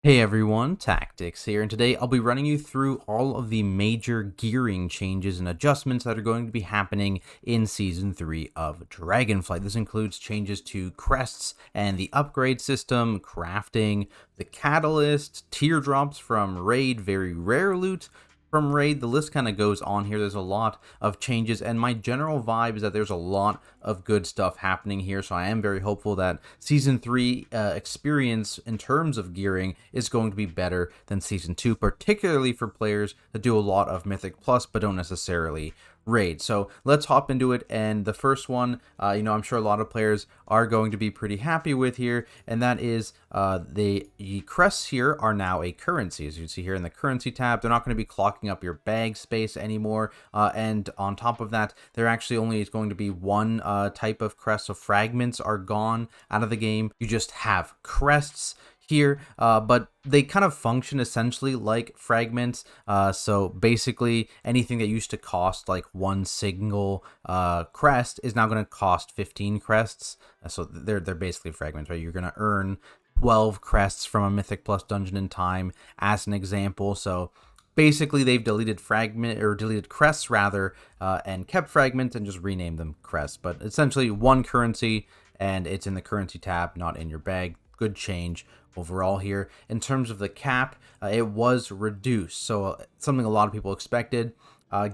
Hey everyone, Tactics here, and today I'll be running you through all of the major gearing changes and adjustments that are going to be happening in Season 3 of Dragonflight. This includes changes to crests and the upgrade system, crafting, the catalyst, teardrops from raid, very rare loot from raid. The list kind of goes on here. There's a lot of changes, and my general vibe is that there's a lot of good stuff happening here, so I am very hopeful that Season 3 experience in terms of gearing is going to be better than Season 2, particularly for players that do a lot of Mythic Plus but don't necessarily raid. So let's hop into it, and the first one, I'm sure a lot of players are going to be pretty happy with here, and that is the crests here are now a currency. As you can see here in the currency tab, they're not going to be clocking up your bag space anymore, and on top of that, there actually only is going to be one type of crest, so fragments are gone out of the game. You just have crests here, but they kind of function essentially like fragments. So basically anything that used to cost like one single crest is now going to cost 15 crests. So they're basically fragments, right? You're going to earn 12 crests from a Mythic Plus dungeon in time as an example. So basically they've deleted crests rather, and kept fragments and just renamed them crests. But essentially one currency, and it's in the currency tab, not in your bag. Good change overall here. In terms of the cap, it was reduced, so something a lot of people expected.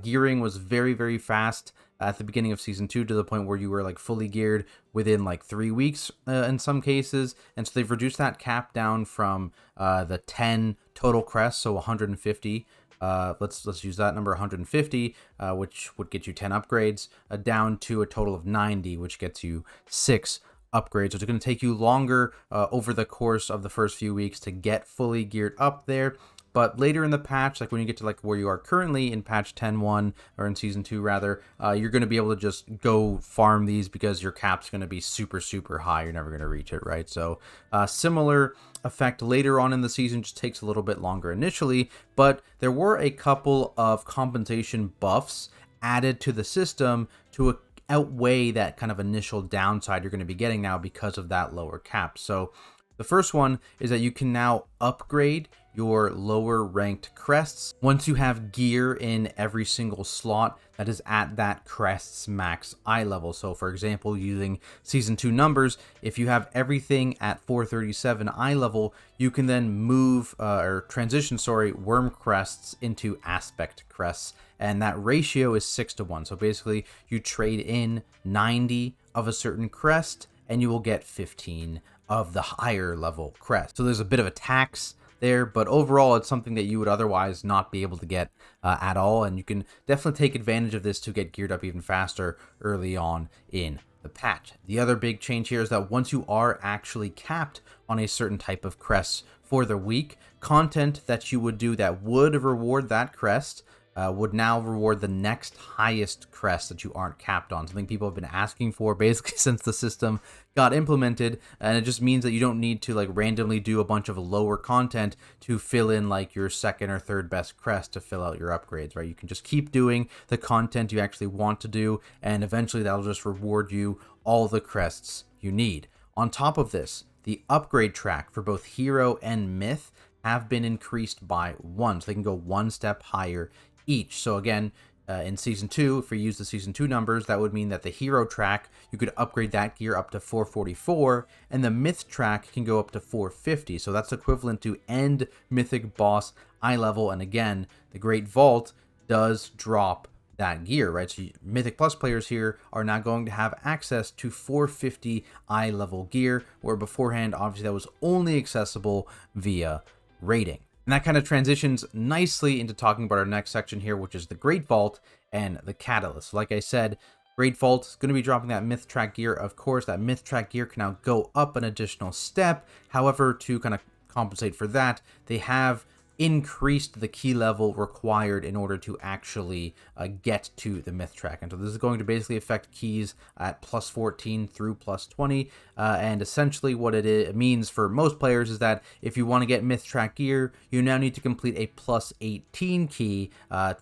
Gearing was very, very fast at the beginning of Season 2 to the point where you were like fully geared within like 3 weeks in some cases, and so they've reduced that cap down from the 10 total crests, so 150. Let's use that number, 150, which would get you 10 upgrades, down to a total of 90, which gets you 6 upgrades. So it's going to take you longer over the course of the first few weeks to get fully geared up there. But later in the patch, like when you get to like where you are currently in patch 10.1, or in Season 2 rather, you're going to be able to just go farm these because your cap's going to be super, super high. You're never going to reach it, right? So similar effect later on in the season, just takes a little bit longer initially, but there were a couple of compensation buffs added to the system to outweigh that kind of initial downside you're going to be getting now because of that lower cap. So the first one is that you can now upgrade your lower ranked crests once you have gear in every single slot that is at that crest's max eye level. So for example, using Season 2 numbers, if you have everything at 437 eye level, you can then move or transition worm crests into aspect crests, and that ratio is 6-1. So basically you trade in 90 of a certain crest and you will get 15 of the higher level crest. So there's a bit of a tax there, but overall it's something that you would otherwise not be able to get at all, and you can definitely take advantage of this to get geared up even faster early on in the patch. The other big change here is that once you are actually capped on a certain type of crest for the week, content that you would do that would reward that crest would now reward the next highest crest that you aren't capped on. Something people have been asking for basically since the system got implemented, and it just means that you don't need to like randomly do a bunch of lower content to fill in like your second or third best crest to fill out your upgrades, right? You can just keep doing the content you actually want to do, and eventually that'll just reward you all the crests you need. On top of this, the upgrade track for both hero and myth have been increased by 1, so they can go one step higher each. So again, in Season 2, if we use the Season 2 numbers, that would mean that the hero track, you could upgrade that gear up to 444, and the myth track can go up to 450. So that's equivalent to end mythic boss eye level. And again, the Great Vault does drop that gear, right? So Mythic Plus players here are now going to have access to 450 eye level gear, where beforehand, obviously, that was only accessible via rating. And that kind of transitions nicely into talking about our next section here, which is the Great Vault and the Catalyst. Like I said, Great Vault is going to be dropping that Myth Track gear. Of course, that Myth Track gear can now go up an additional step. However, to kind of compensate for that, they have increased the key level required in order to actually get to the myth track. And so this is going to basically affect keys at plus 14 through plus 20. And essentially what it means for most players is that if you want to get myth track gear, you now need to complete a plus 18 key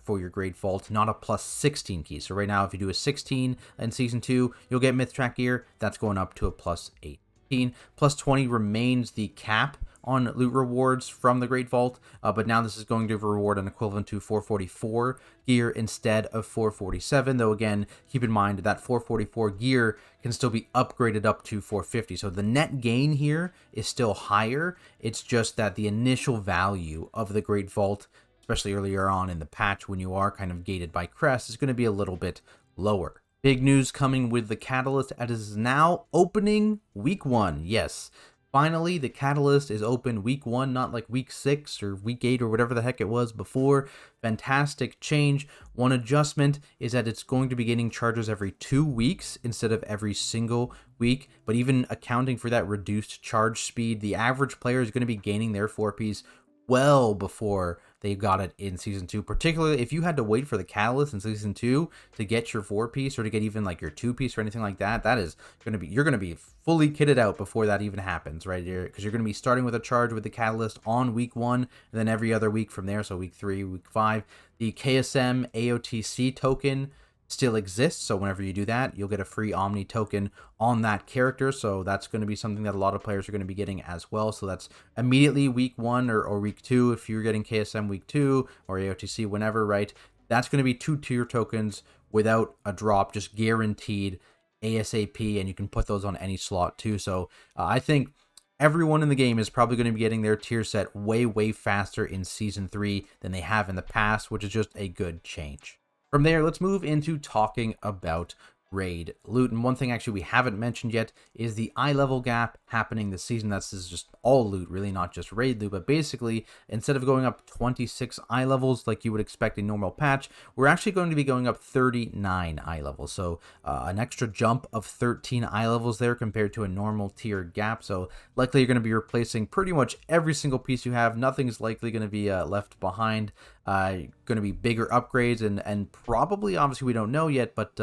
for your Great Vault, not a plus 16 key. So right now, if you do a 16 in Season 2, you'll get myth track gear. That's going up to a plus 8. 15. Plus 20 remains the cap on loot rewards from the Great Vault, but now this is going to reward an equivalent to 444 gear instead of 447, though again, keep in mind that 444 gear can still be upgraded up to 450, so the net gain here is still higher. It's just that the initial value of the Great Vault, especially earlier on in the patch when you are kind of gated by Crests, is going to be a little bit lower. Big news coming with the Catalyst, as it is now opening week 1. Yes, finally, the Catalyst is open week 1, not like week 6 or week 8 or whatever the heck it was before. Fantastic change. One adjustment is that it's going to be getting charges every 2 weeks instead of every single week. But even accounting for that reduced charge speed, the average player is going to be gaining their 4-piece well before they got it in Season 2, particularly if you had to wait for the Catalyst in Season 2 to get your 4-piece or to get even like your 2-piece or anything like that. That is going to be, you're going to be fully kitted out before that even happens, right? Because you're going to be starting with a charge with the Catalyst on week 1 and then every other week from there, so week 3, week 5. The KSM AOTC token still exists, so whenever you do that, you'll get a free Omni token on that character, so that's going to be something that a lot of players are going to be getting as well. So that's immediately week 1 or week 2 if you're getting KSM week 2 or AOTC whenever, right? That's going to be 2 tier tokens without a drop, just guaranteed ASAP, and you can put those on any slot too. So I think everyone in the game is probably going to be getting their tier set way faster in Season 3 than they have in the past, which is just a good change. From there, let's move into talking about raid loot. And one thing actually we haven't mentioned yet is the eye level gap happening this season. This is just all loot, really, not just raid loot. But basically, instead of going up 26 eye levels like you would expect in normal patch, we're actually going to be going up 39 eye levels. So an extra jump of 13 eye levels there compared to a normal tier gap. So likely you're going to be replacing pretty much every single piece you have. Nothing's likely going to be left behind. Going to be bigger upgrades and probably, obviously we don't know yet, but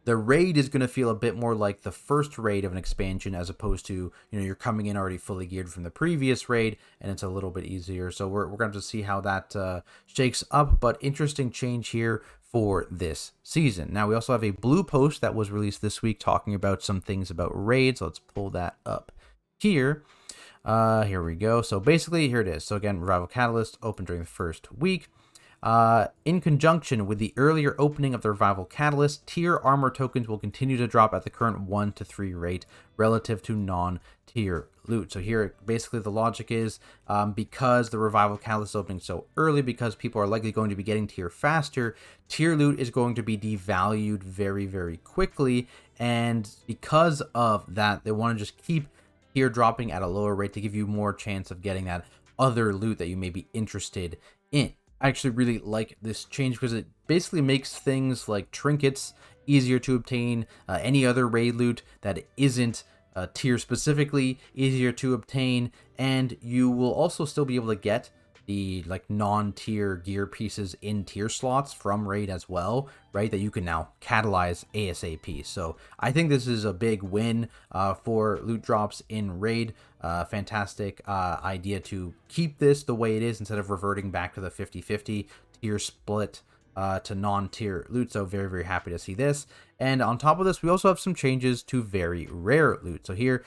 the raid is going to feel a bit more like the first raid of an expansion, as opposed to, you know, you're coming in already fully geared from the previous raid and it's a little bit easier. So we're going to see how that shakes up, but interesting change here for this season. Now we also have a blue post that was released this week talking about some things about raids. Let's pull that up here. Here we go. So basically, here it is. So again, Revival Catalyst opened during the first week. In conjunction with the earlier opening of the Revival Catalyst, tier armor tokens will continue to drop at the current 1 to 3 rate relative to non-tier loot. So here, basically the logic is, because the Revival Catalyst is opening so early, because people are likely going to be getting tier faster, tier loot is going to be devalued very quickly, and because of that, they want to just keep tier dropping at a lower rate to give you more chance of getting that other loot that you may be interested in. I actually really like this change because it basically makes things like trinkets easier to obtain, any other raid loot that isn't tier specifically easier to obtain, and you will also still be able to get the like non-tier gear pieces in tier slots from raid as well, right, that you can now catalyze ASAP. So I think this is a big win for loot drops in raid. Fantastic idea to keep this the way it is instead of reverting back to the 50-50 tier split to non-tier loot. So very happy to see this. And on top of this, we also have some changes to very rare loot. So here,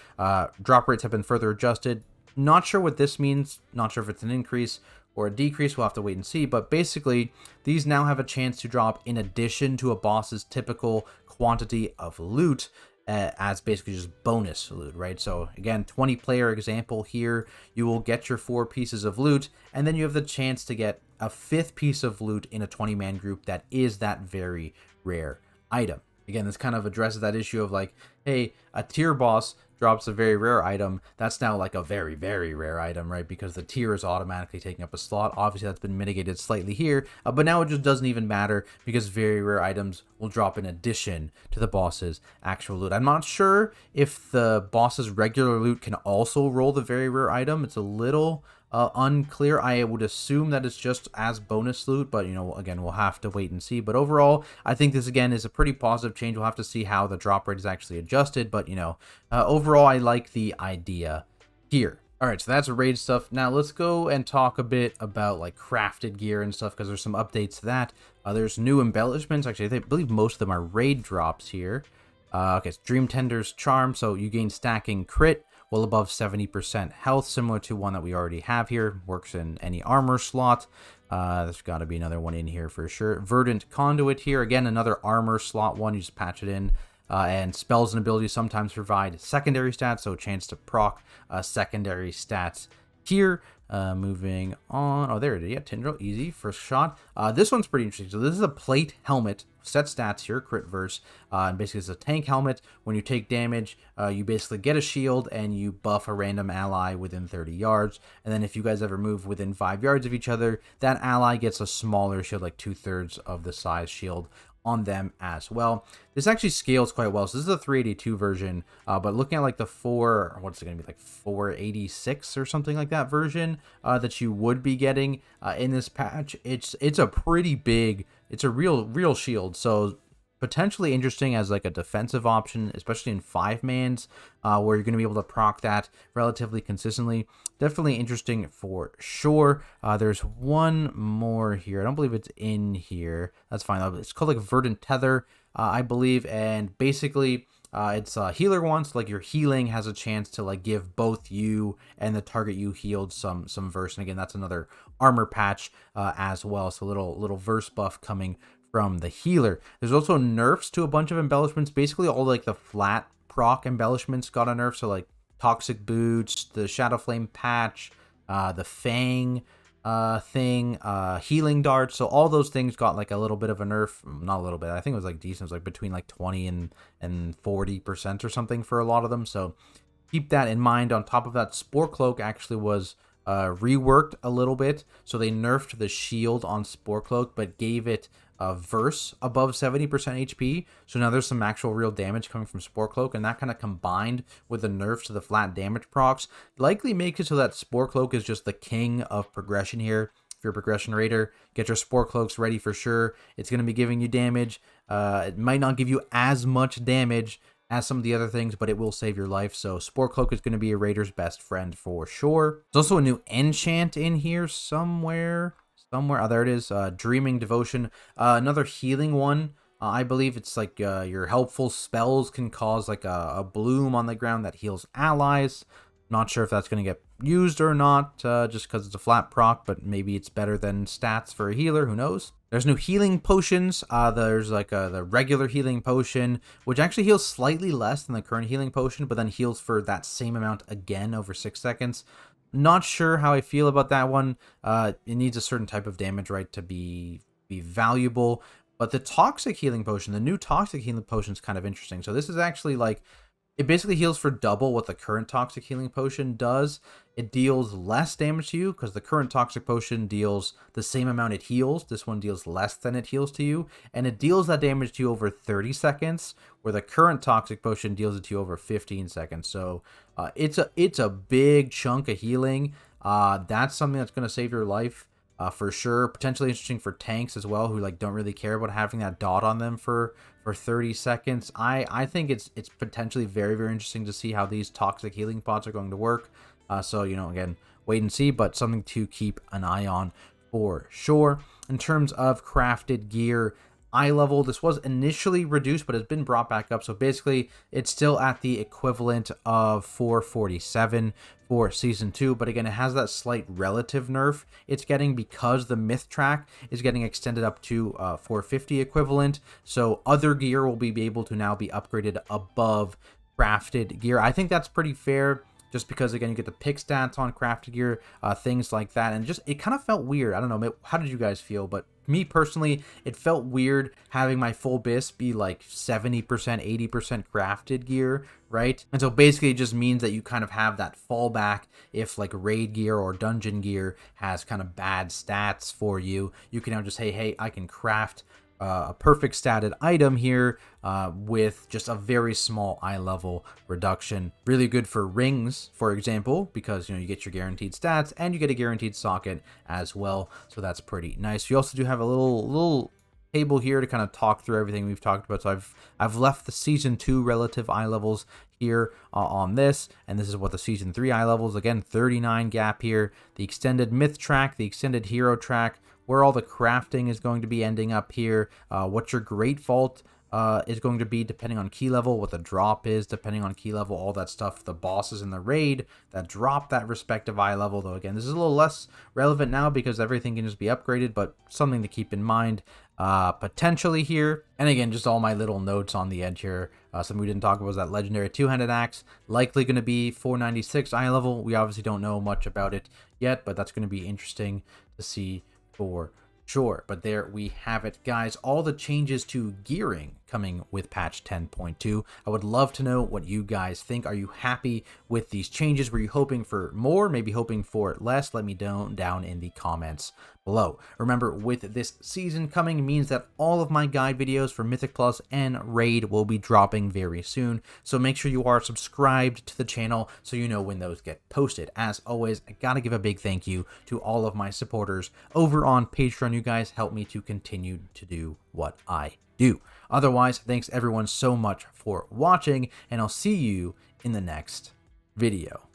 drop rates have been further adjusted. Not sure what this means, not sure if it's an increase or a decrease, we'll have to wait and see, but basically these now have a chance to drop in addition to a boss's typical quantity of loot, as basically just bonus loot, right? So again, 20 player example here, you will get your 4 pieces of loot, and then you have the chance to get a 5th piece of loot in a 20-man group that is that very rare item. Again, this kind of addresses that issue of like, hey, a tier boss drops a very rare item, that's now like a very rare item, right? Because the tier is automatically taking up a slot. Obviously, that's been mitigated slightly here, but now it just doesn't even matter because very rare items will drop in addition to the boss's actual loot. I'm not sure if the boss's regular loot can also roll the very rare item. It's a little unclear. I would assume that it's just as bonus loot, but you know, again, we'll have to wait and see. But overall, I think this again is a pretty positive change. We'll have to see how the drop rate is actually adjusted, but you know, overall, I like the idea here. All right, so that's raid stuff. Now let's go and talk a bit about like crafted gear and stuff, because there's some updates to that. There's new embellishments. Actually, I believe most of them are raid drops here. Okay, so Dream Tender's Charm, so you gain stacking crit well above 70% health, similar to one that we already have here. Works in any armor slot. There's got to be another one in here for sure. Verdant Conduit here, again, another armor slot one. You just patch it in. And spells and abilities sometimes provide secondary stats, so a chance to proc secondary stats here. Moving on. Oh, there it is. Yeah, Tindril, easy. First shot. This one's pretty interesting. So this is a plate helmet. Set stats here, crit verse. And basically it's a tank helmet. When you take damage, you basically get a shield and you buff a random ally within 30 yards. And then if you guys ever move within 5 yards of each other, that ally gets a smaller shield, like 2/3 of the size shield on them as well. This actually scales quite well. So this is a 382 version, but looking at like the what's it going to be, like 486 or something like that version that you would be getting in this patch, it's a pretty big, it's a real shield. So potentially interesting as like a defensive option, especially in 5-mans, where you're going to be able to proc that relatively consistently. Definitely interesting for sure. There's one more here. I don't believe it's in here. That's fine. It's called like Verdant Tether, I believe, and basically it's a healer one, so like your healing has a chance to like give both you and the target you healed some verse. And again, that's another armor patch as well. So little verse buff coming from the healer. There's also nerfs to a bunch of embellishments. Basically all like the flat proc embellishments got a nerf. So like Toxic Boots, the Shadow Flame patch, the Fang thing, Healing Darts. So all those things got like a little bit of a nerf. Not a little bit. I think it was like decent. It was like between like 20 and 40% or something for a lot of them. So keep that in mind. On top of that, Spore Cloak actually was reworked a little bit. So they nerfed the shield on Spore Cloak, but gave it a verse above 70% HP. So now there's some actual real damage coming from Spore Cloak, and that kind of combined with the nerfs to the flat damage procs likely makes it so that Spore Cloak is just the king of progression here. If you're a progression raider, get your Spore Cloaks ready for sure. It's going to be giving you damage. It might not give you as much damage as some of the other things, but it will save your life. So Spore Cloak is going to be a raider's best friend for sure. There's also a new enchant in here somewhere. Oh, there it is. Dreaming Devotion. Another healing one. I believe it's like your helpful spells can cause like a bloom on the ground that heals allies. Not sure if that's going to get used or not, just because it's a flat proc, but maybe it's better than stats for a healer. Who knows? There's new healing potions. There's like the regular healing potion, which actually heals slightly less than the current healing potion, but then heals for that same amount again over 6 seconds. Not sure how I feel about that one. It needs a certain type of damage, right, to be valuable. But the toxic healing potion, the new toxic healing potion is kind of interesting. So this is actually like, it basically heals for double what the current toxic healing potion does. It deals less damage to you because the current toxic potion deals the same amount it heals. This one deals less than it heals to you. And it deals that damage to you over 30 seconds, where the current toxic potion deals it to you over 15 seconds. So it's a big chunk of healing. That's something that's going to save your life. For sure. Potentially interesting for tanks as well, who like don't really care about having that dot on them for 30 seconds. I think it's potentially very, very interesting to see how these toxic healing pots are going to work. So, you know, again, wait and see, but something to keep an eye on for sure. In terms of crafted gear, eye level, this was initially reduced, but it's been brought back up. So basically, it's still at the equivalent of 447 for Season 2. But again, it has that slight relative nerf it's getting because the myth track is getting extended up to 450 equivalent. So other gear will be able to now be upgraded above crafted gear. I think that's pretty fair. Just because, again, you get the pick stats on crafted gear, things like that. And just, it kind of felt weird. I don't know, how did you guys feel? But me personally, it felt weird having my full BIS be like 70%, 80% crafted gear, right? And so basically it just means that you kind of have that fallback if like raid gear or dungeon gear has kind of bad stats for you. You can now just say, hey, I can craft a perfect statted item here with just a very small eye level reduction. Really good for rings, for example, because you know you get your guaranteed stats and you get a guaranteed socket as well. So that's pretty nice. You also do have a little table here to kind of talk through everything we've talked about. So I've left the Season 2 relative eye levels here on this, and this is what the Season 3 eye levels, again, 39 gap here. The extended myth track, the extended hero track, where all the crafting is going to be ending up here, what your Great Vault is going to be depending on key level, what the drop is depending on key level, all that stuff. The bosses in the raid that drop that respective eye level, though again, this is a little less relevant now because everything can just be upgraded, but something to keep in mind potentially here. And again, just all my little notes on the edge here. Something we didn't talk about was that legendary two-handed axe, likely going to be 496 eye level. We obviously don't know much about it yet, but that's going to be interesting to see for sure. But there we have it, guys. All the changes to gearing coming with patch 10.2. I would love to know what you guys think. Are you happy with these changes? Were you hoping for more, maybe hoping for less? Let me know down in the comments below. Remember, with this season coming means that all of my guide videos for Mythic Plus and Raid will be dropping very soon. So make sure you are subscribed to the channel so you know when those get posted. As always, I gotta give a big thank you to all of my supporters over on Patreon. You guys help me to continue to do what I do. Otherwise, thanks everyone so much for watching, and I'll see you in the next video.